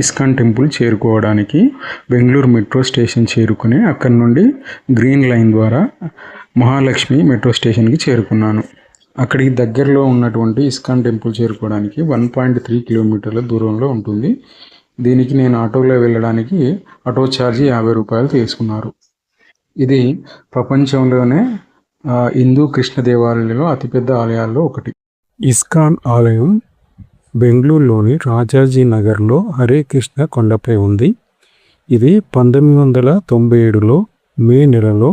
ISKCON temple చేరుకోవడానికి Bengaluru metro station చేరుకుని అక్కడి నుండి గ్రీన్ లైన్ ద్వారా మహాలక్ష్మి మెట్రో స్టేషన్కి చేరుకున్నాను. అక్కడికి దగ్గరలో ఉన్నటువంటి ఇస్కాన్ టెంపుల్ చేరుకోవడానికి 1.3 కిలోమీటర్ల దూరంలో ఉంటుంది. దీనికి నేను ఆటోలో వెళ్ళడానికి ఆటో ఛార్జీ 50 రూపాయలు తీసుకున్నారు. ఇది ప్రపంచంలోనే హిందూ కృష్ణ దేవాలయాల్లో అతిపెద్ద ఆలయాల్లో ఒకటి. ఇస్కాన్ ఆలయం బెంగళూరులోని రాజాజీ నగర్లో హరే కృష్ణ కొండపై ఉంది. ఇది 1997లో మే నెలలో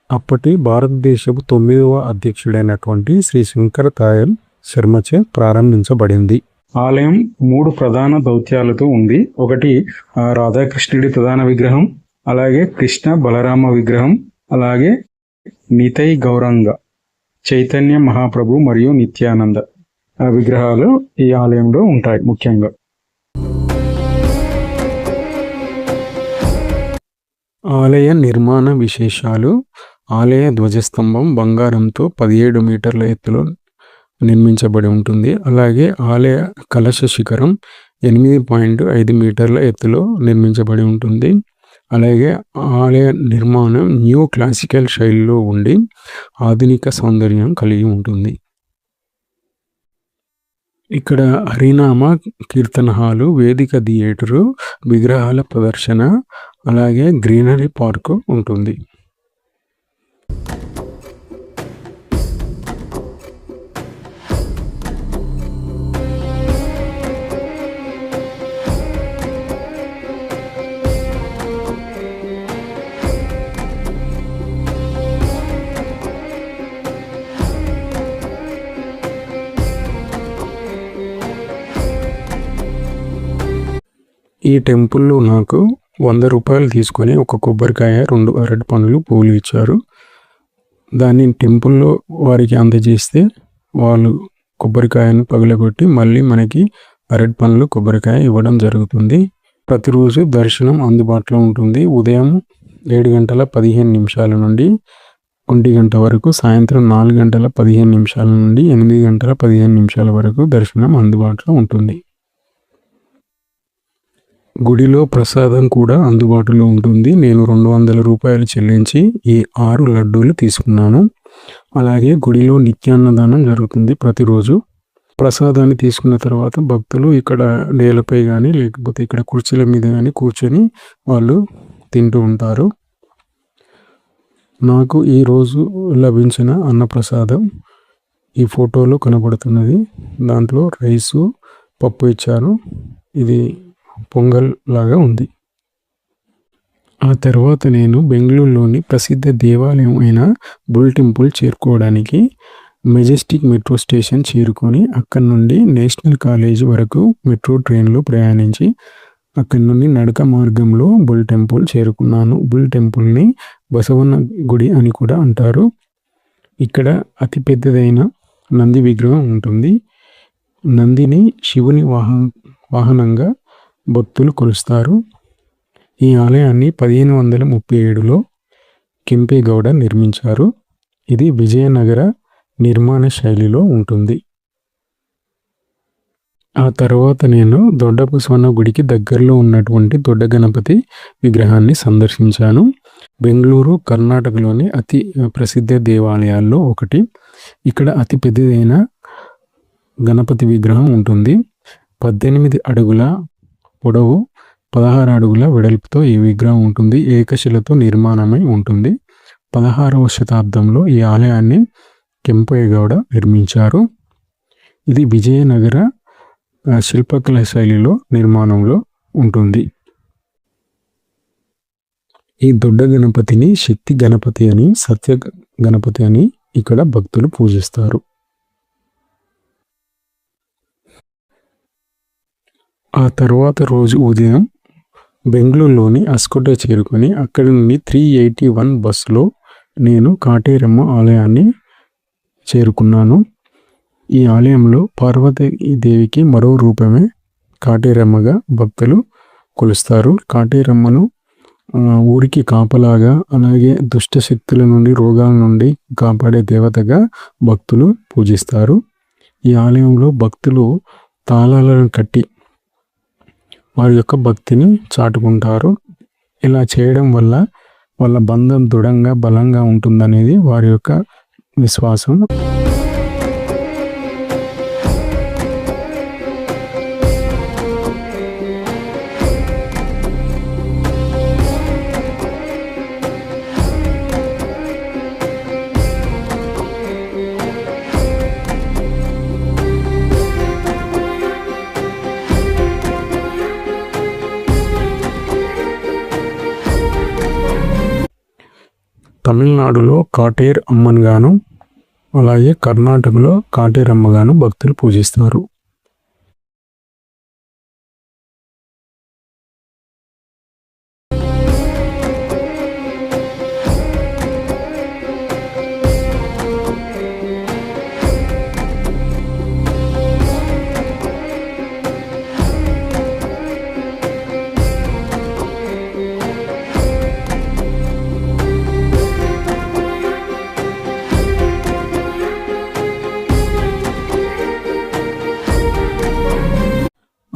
అప్పటి భారతదేశపు 9వ అధ్యక్షుడైనటువంటి శ్రీ శంకర దయాళ్ శర్మచే ప్రారంభించబడింది. ఆలయం 3 ప్రధాన దౌత్యాలతో ఉంది. ఒకటి రాధాకృష్ణుడి ప్రధాన విగ్రహం, అలాగే కృష్ణ బలరామ విగ్రహం, అలాగే నితై గౌరంగ చైతన్య మహాప్రభు మరియు నిత్యానంద విగ్రహాలు ఈ ఆలయంలో ఉంటాయి. ముఖ్యంగా ఆలయ నిర్మాణ విశేషాలు. ఆలయ ధ్వజస్తంభం బంగారంతో 17 మీటర్ల ఎత్తులో నిర్మించబడి ఉంటుంది. అలాగే ఆలయ కలశ శిఖరం 8.5 మీటర్ల ఎత్తులో నిర్మించబడి ఉంటుంది. అలాగే ఆలయ నిర్మాణం న్యూ క్లాసికల్ శైలిలో ఉండి ఆధునిక సౌందర్యం కలిగి ఉంటుంది. ఇక్కడ హరినామ కీర్తన హాలు, వేదిక థియేటరు, విగ్రహాల ప్రదర్శన, అలాగే గ్రీనరీ పార్కు ఉంటుంది. ఈ టెంపుల్లో నాకు 100 రూపాయలు తీసుకొని ఒక కొబ్బరికాయ, 2 అరటి పండ్లు, పూలు ఇచ్చారు. దాన్ని టెంపుల్లో వారికి అందజేస్తే వాళ్ళు కొబ్బరికాయను పగలగొట్టి మళ్ళీ మనకి అరటి పండ్లు, కొబ్బరికాయ ఇవ్వడం జరుగుతుంది. ప్రతిరోజు దర్శనం అందుబాటులో ఉంటుంది. ఉదయం 7:15 నుండి 1 గంట వరకు, సాయంత్రం 4:15 నుండి 8:15 వరకు దర్శనం అందుబాటులో ఉంటుంది. గుడిలో ప్రసాదం కూడా అందుబాటులో ఉంటుంది. నేను 200 రూపాయలు చెల్లించి ఈ 6 లడ్డూలు తీసుకున్నాను. అలాగే గుడిలో నిత్యాన్నదానం జరుగుతుంది ప్రతిరోజు. ప్రసాదాన్ని తీసుకున్న తర్వాత భక్తులు ఇక్కడ నేలపై కానీ లేకపోతే ఇక్కడ కుర్చీల మీద కానీ కూర్చొని వాళ్ళు తింటూ ఉంటారు. నాకు ఈరోజు లభించిన అన్నప్రసాదం ఈ ఫోటోలో కనబడుతున్నది. దాంట్లో రైసు, పప్పు ఇచ్చారు. ఇది పొంగల్ లాగా ఉంది. ఆ తర్వాత నేను బెంగళూరులోని ప్రసిద్ధ దేవాలయం అయిన బుల్ టెంపుల్ చేరుకోవడానికి మెజెస్టిక్ మెట్రో స్టేషన్ చేరుకొని అక్కడి నుండి నేషనల్ కాలేజ్ వరకు మెట్రో ట్రైన్లో ప్రయాణించి అక్కడి నుండి నడక మార్గంలో బుల్ టెంపుల్ చేరుకున్నాను. బుల్ టెంపుల్ని బసవన్న గుడి అని కూడా అంటారు. ఇక్కడ అతిపెద్దదైన నంది విగ్రహం ఉంటుంది. నందిని శివుని వాహనంగా భక్తులు కొలుస్తారు. ఈ ఆలయాన్ని 1537లో కెంపేగౌడ నిర్మించారు. ఇది విజయనగర నిర్మాణ శైలిలో ఉంటుంది. ఆ తర్వాత నేను దొడ్డ బసవన్న గుడికి దగ్గరలో ఉన్నటువంటి దొడ్డ గణపతి విగ్రహాన్ని సందర్శించాను. బెంగళూరు, కర్ణాటకలోని అతి ప్రసిద్ధ దేవాలయాల్లో ఒకటి. ఇక్కడ అతి పెద్దదైన గణపతి విగ్రహం ఉంటుంది. 18 అడుగుల పొడవు, 16 అడుగుల వెడల్పుతో ఈ విగ్రహం ఉంటుంది. ఏకశిలతో నిర్మాణమై ఉంటుంది. 16వ శతాబ్దంలో ఈ ఆలయాన్ని కెంపేగౌడ నిర్మించారు. ఇది విజయనగర శిల్పకళ శైలిలో నిర్మాణంలో ఉంటుంది. ఈ దొడ్డ గణపతిని శక్తి గణపతి అని, సత్య గణపతి అని ఇక్కడ భక్తులు పూజిస్తారు. ఆ తర్వాత రోజు ఉదయం బెంగళూరులోని అస్కోట చేరుకొని అక్కడి నుండి 381 బస్సులో నేను కాటేరమ్మ ఆలయాన్ని చేరుకున్నాను. ఈ ఆలయంలో పార్వతీదేవికి మరో రూపమే కాటేరమ్మగా భక్తులు కొలుస్తారు. కాటేరమ్మను ఊరికి కాపలాగా, అలాగే దుష్ట శక్తుల నుండి, రోగాల నుండి కాపాడే దేవతగా భక్తులు పూజిస్తారు. ఈ ఆలయంలో భక్తులు తాళాలను కట్టి వారి యొక్క భక్తిని చాటుకుంటారు. ఇలా చేయడం వల్ల వాళ్ళ బంధం దృఢంగా బలంగా ఉంటుందనేది వారి యొక్క విశ్వాసం. తమిళనాడులో కాటేర్ అమ్మన్గాను, అలాగే కర్ణాటకలో కాటేర్ అమ్మగాను భక్తులు పూజిస్తారు.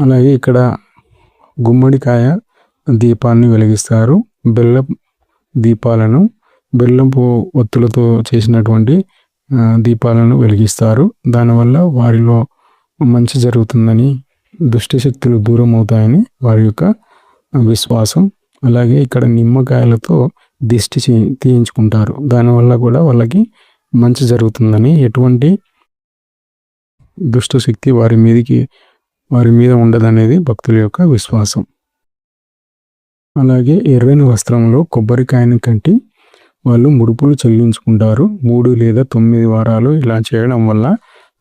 అలాగే ఇక్కడ గుమ్మడికాయ దీపాన్ని వెలిగిస్తారు. బెల్లం దీపాలను, బెల్లపు ఒత్తులతో చేసినటువంటి దీపాలను వెలిగిస్తారు. దానివల్ల వారిలో మంచి జరుగుతుందని, దుష్టశక్తులు దూరం అవుతాయని వారి యొక్క విశ్వాసం. అలాగే ఇక్కడ నిమ్మకాయలతో దిష్టి తీయించుకుంటారు. దానివల్ల కూడా వాళ్ళకి మంచి జరుగుతుందని, ఎటువంటి దుష్టశక్తి వారి మీద ఉండదనేది భక్తుల యొక్క విశ్వాసం. అలాగే ఎర్రని వస్త్రంలో కొబ్బరికాయను కట్టి వాళ్ళు ముడుపులు చెల్లించుకుంటారు. 3 లేదా 9 వారాలు ఇలా చేయడం వల్ల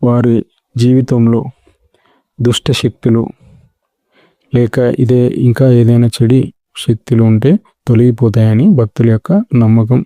వారి జీవితంలో దుష్ట శక్తులు లేక ఇంకా ఏదైనా చెడు శక్తులు ఉంటే తొలగిపోతాయని భక్తుల యొక్క నమ్మకం.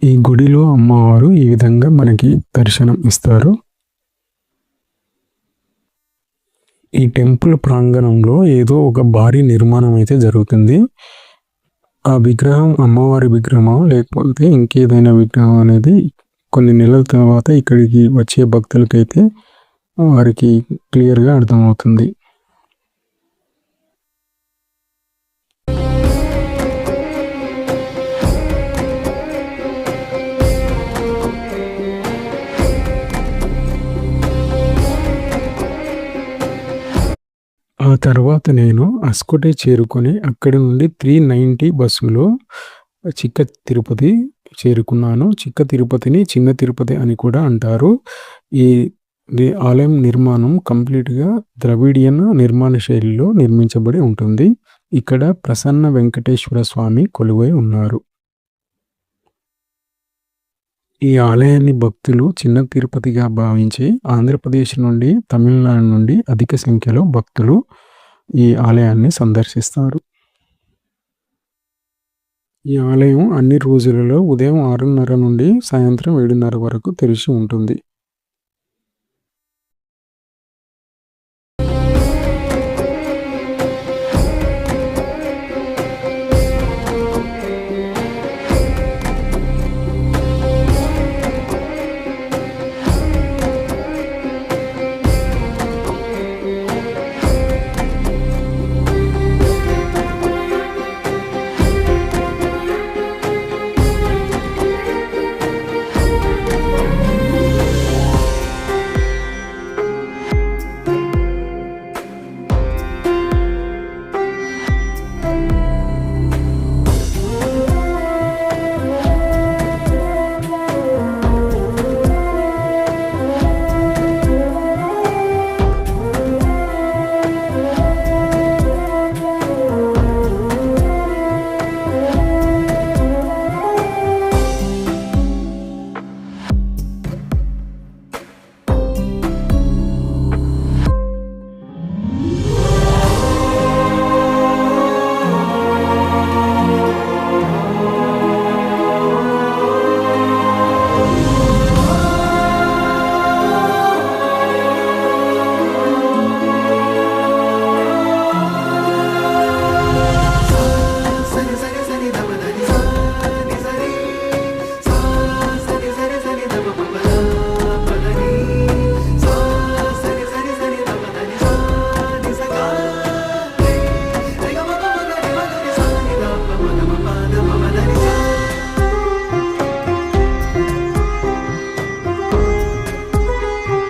ఈ గుడిలో అమ్మవారు ఈ విధంగా మనకి దర్శనం ఇస్తారు. ఈ టెంపుల్ ప్రాంగణంలో ఏదో ఒక భారీ నిర్మాణం అయితే జరుగుతుంది. ఆ విగ్రహం అమ్మవారి విగ్రహం లేకపోతే ఇంకేదైనా విగ్రహం అనేది కొన్ని నెలల తర్వాత ఇక్కడికి వచ్చే భక్తులకైతే వారికి క్లియర్గా అర్థమవుతుంది. ఆ తర్వాత నేను అస్కోటే చేరుకొని అక్కడి నుండి 390 బస్సులో చిక్క తిరుపతి చేరుకున్నాను. చిక్క తిరుపతిని చిన్న తిరుపతి అని కూడా అంటారు. ఈ ఆలయం నిర్మాణం కంప్లీట్గా ద్రవిడియన్ నిర్మాణ శైలిలో నిర్మించబడి ఉంటుంది. ఇక్కడ ప్రసన్న వెంకటేశ్వర స్వామి కొలువై ఉన్నారు. ఈ ఆలయాన్ని భక్తులు చిన్న తిరుపతిగా భావించి ఆంధ్రప్రదేశ్ నుండి, తమిళనాడు నుండి అధిక సంఖ్యలో భక్తులు ఈ ఆలయాన్ని సందర్శిస్తారు. ఈ ఆలయం అన్ని రోజులలో ఉదయం 6:30 నుండి సాయంత్రం 7:30 వరకు తెరిచి ఉంటుంది.